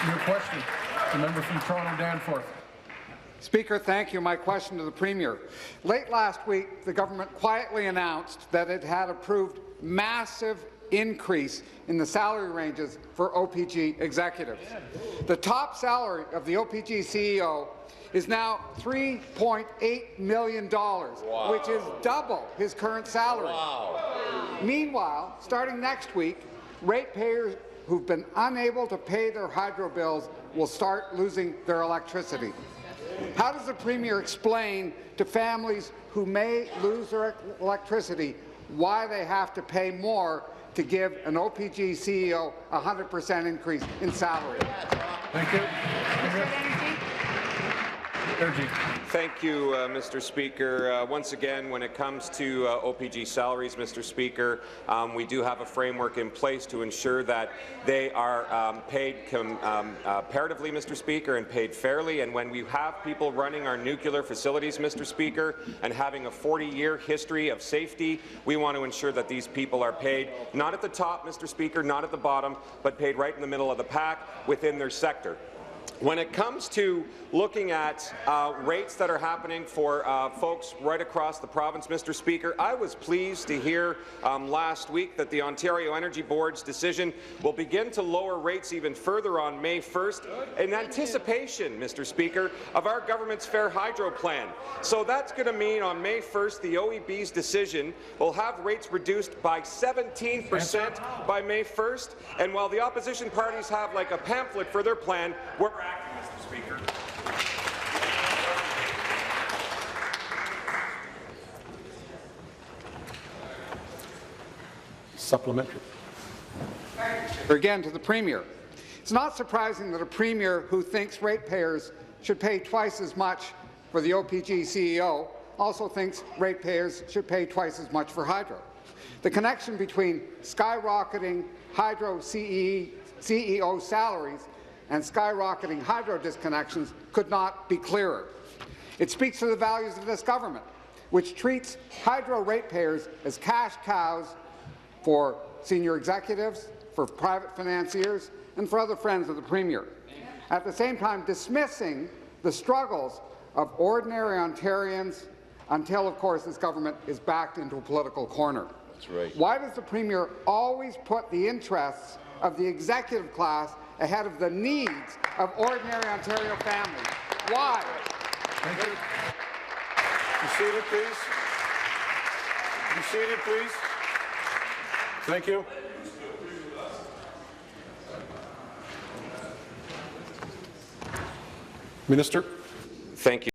Your question. The member from Toronto Danforth. Speaker, thank you. My question to the Premier. Late last week, the government quietly announced that it had approved massive increase in the salary ranges for OPG executives. The top salary of the OPG CEO is now $3.8 million, which is double his current salary. Meanwhile, starting next week, ratepayers who've been unable to pay their hydro bills will start losing their electricity. How does the Premier explain to families who may lose their electricity why they have to pay more to give an OPG CEO a 100% increase in salary? Thank you. Thank you, Mr. Speaker. Once again, when it comes to OPG salaries, Mr. Speaker, we do have a framework in place to ensure that they are paid comparatively, Mr. Speaker, and paid fairly. And when we have people running our nuclear facilities, Mr. Speaker, and having a 40-year history of safety, we want to ensure that these people are paid not at the top, Mr. Speaker, not at the bottom, but paid right in the middle of the pack within their sector. When it comes to looking at rates that are happening for folks right across the province, Mr. Speaker, I was pleased to hear last week that the Ontario Energy Board's decision will begin to lower rates even further on May 1st in anticipation, Mr. Speaker, of our government's Fair Hydro plan. So that's going to mean on May 1st the OEB's decision will have rates reduced by 17% by May 1st, and while the opposition parties have like a pamphlet for their plan, we're acting, Mr. Speaker. Supplementary. Again, to the Premier. It's not surprising that a Premier who thinks ratepayers should pay twice as much for the OPG CEO also thinks ratepayers should pay twice as much for hydro. The connection between skyrocketing hydro CEO salaries and skyrocketing hydro disconnections could not be clearer. It speaks to the values of this government, which treats hydro ratepayers as cash cows for senior executives, for private financiers, and for other friends of the Premier. At the same time, dismissing the struggles of ordinary Ontarians until, of course, this government is backed into a political corner. That's right. Why does the Premier always put the interests of the executive class ahead of the needs of ordinary Ontario families? Why? Thank you. Be seated, please. Be seated, please. Thank you. Minister. Thank you.